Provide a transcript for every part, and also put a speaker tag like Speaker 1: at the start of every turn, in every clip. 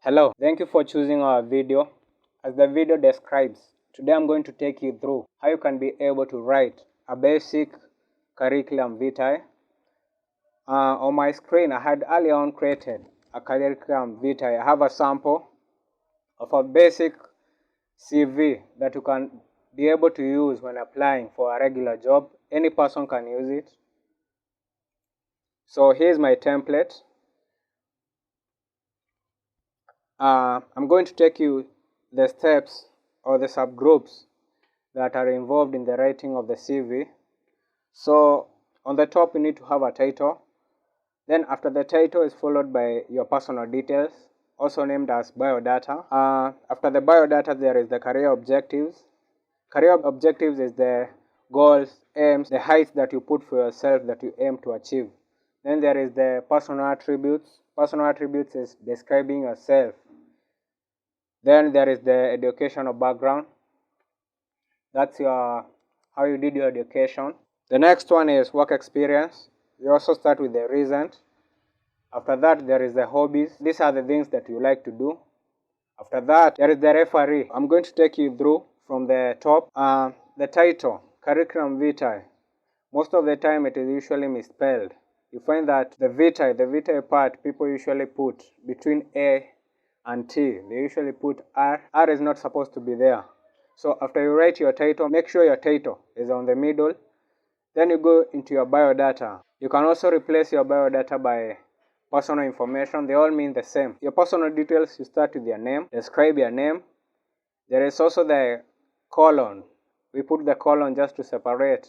Speaker 1: Hello, thank you for choosing our video. As the video describes, today I'm going to take you through how you can be able to write a basic curriculum vitae. On my screen, I had earlier on created a curriculum vitae. I have a sample of a basic CV that you can be able to use when applying for a regular job. Any person can use it. So here's my template. I'm going to take you the steps or the subgroups that are involved in the writing of the CV. So on the top, you need to have a title. Then after the title is followed by your personal details, also named as biodata. After the biodata, there is the career objectives. Career objectives is the goals, aims, the heights that you put for yourself that you aim to achieve. Then there is the personal attributes. Personal attributes is describing yourself. Then there is the educational background. That's how you did your education. The next one is work experience. You also start with the recent. After that, there is the hobbies. These are the things that you like to do. After that, there is the referee. I'm going to take you through from the top. The title, Curriculum Vitae. Most of the time, it is usually misspelled. You find that the vitae part, people usually put between A and T. They usually put R. R is not supposed to be there. So after you write your title, make sure your title is on the middle. Then you go into your biodata. You can also replace your biodata by personal information. They all mean the same. Your personal details, you start with your name, describe your name. There is also the colon. We put the colon just to separate,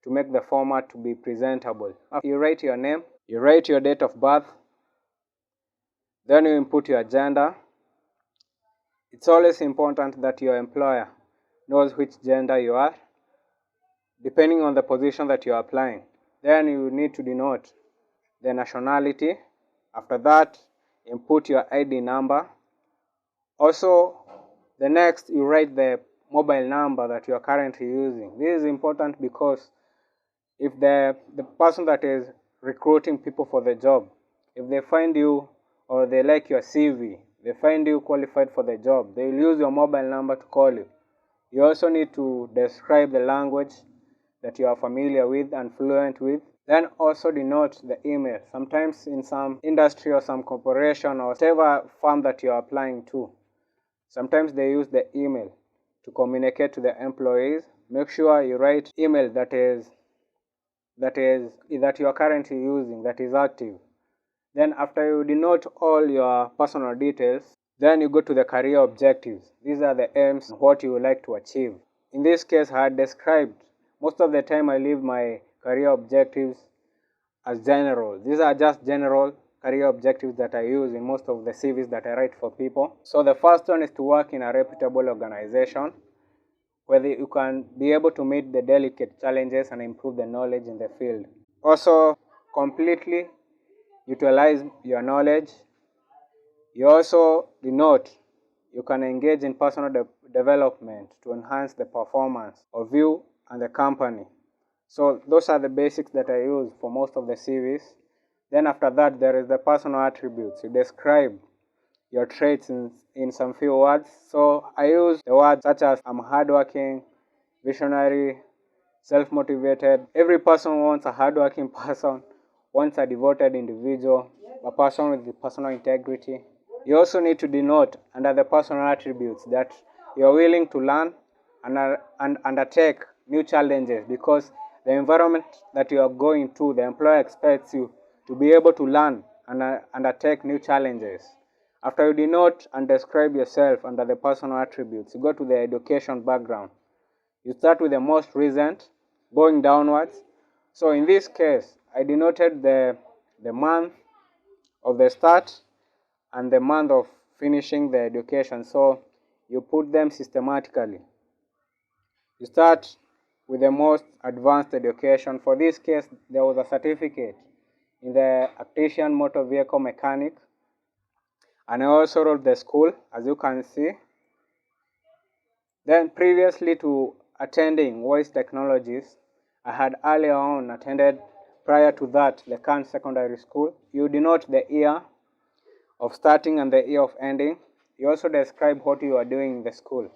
Speaker 1: to make the format to be presentable. After you write your name, you write your date of birth, then you input your gender. It's always important that your employer knows which gender you are, depending on the position that you are applying. Then you need to denote the nationality. After that, input your ID number. Also, the next, you write the mobile number that you are currently using. This is important because if the person that is recruiting people for the job, if they find you or they like your CV, they find you qualified for the job, they will use your mobile number to call you. You also need to describe the language that you are familiar with and fluent with. Then also denote the email. Sometimes in some industry or some corporation or whatever firm that you are applying to, sometimes they use the email to communicate to the employees. Make sure you write email that you are currently using, that is active. Then after you denote all your personal details, then you go to the career objectives. These are the aims, what you would like to achieve. In this case, I had described, most of the time I leave my career objectives as general. These are just general career objectives that I use in most of the CVs that I write for people. So the first one is to work in a reputable organization where you can be able to meet the delicate challenges and improve the knowledge in the field. Also, completely utilize your knowledge. You also denote you can engage in personal development to enhance the performance of you and the company. So those are the basics that I use for most of the CVs. Then after that, there is the personal attributes. You describe your traits in some few words. So I use the words such as I'm hardworking, visionary, self-motivated. Every person wants a hardworking person, wants a devoted individual, a person with personal integrity. You also need to denote under the personal attributes that you're willing to learn and undertake new challenges, because the environment that you are going to, the employer expects you to be able to learn and undertake new challenges. After you denote and describe yourself under the personal attributes, you go to the education background. You start with the most recent, going downwards. So in this case, I denoted the month of the start and the month of finishing the education. So you put them systematically. You start with the most advanced education. For this case, there was a certificate in the Actician Motor Vehicle Mechanic. And I also wrote the school, as you can see. Then previously to attending voice technologies, I had earlier on attended, prior to that, the Khan Secondary School. You denote the year. of starting and the year of ending. You also describe what you are doing in the school.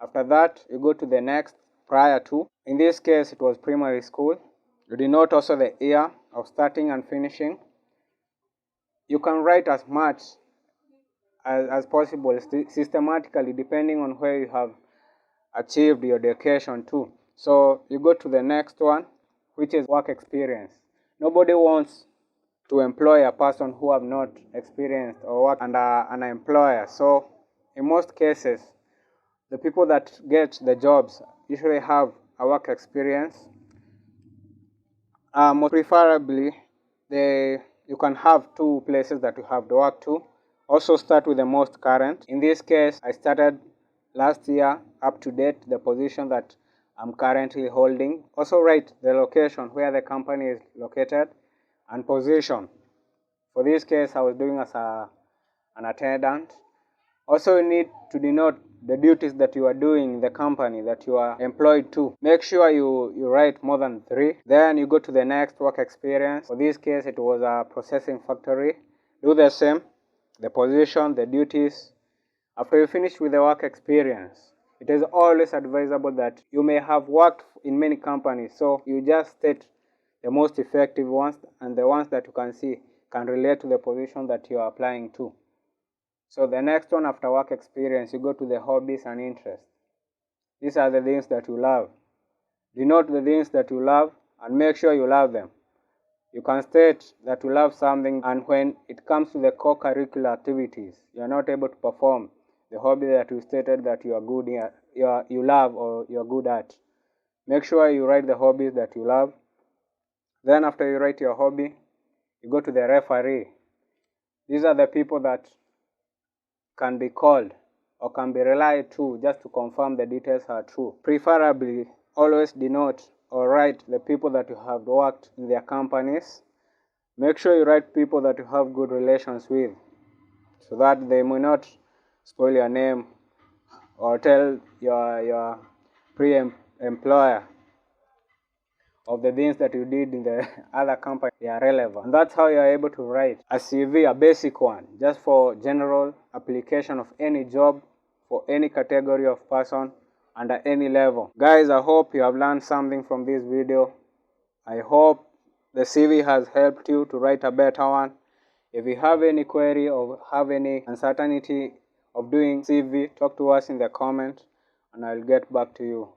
Speaker 1: After that, you go to the next prior to. In this case, it was primary school. You denote also the year of starting and finishing. You can write as much as possible systematically depending on where you have achieved your education too. So you go to the next one, which is work experience. Nobody wants to employ a person who have not experienced or worked under an employer. So in most cases, the people that get the jobs usually have a work experience. Most preferably, you can have two places that you have to work to. Also start with the most current. In this case, I started last year up to date, the position that I'm currently holding. Also write the location where the company is located and position. For this case, I was doing as an attendant. Also, you need to denote the duties that you are doing in the company that you are employed to. Make sure you write more than 3. Then you go to the next work experience. For this case, it was a processing factory. Do the same, the position, the duties. After you finish with the work experience, it is always advisable that you may have worked in many companies, so you just state the most effective ones and the ones that you can see can relate to the position that you are applying to. So the next one after work experience, you go to the hobbies and interests. These are the things that you love. Denote the things that you love and make sure you love them. You can state that you love something, and when it comes to the co-curricular activities, you are not able to perform the hobby that you stated that you are good at, you love or you are good at. Make sure you write the hobbies that you love. Then after you write your hobby, you go to the referee. These are the people that can be called or can be relied to just to confirm the details are true. Preferably, always denote or write the people that you have worked in their companies. Make sure you write people that you have good relations with so that they may not spoil your name or tell your pre-employer of the things that you did in the other company. They are relevant. And that's how you are able to write a CV, a basic one, just for general application of any job for any category of person under any level. Guys, I hope you have learned something from this video. I hope the CV has helped you to write a better one. If you have any query or have any uncertainty of doing CV, talk to us in the comment and I'll get back to you.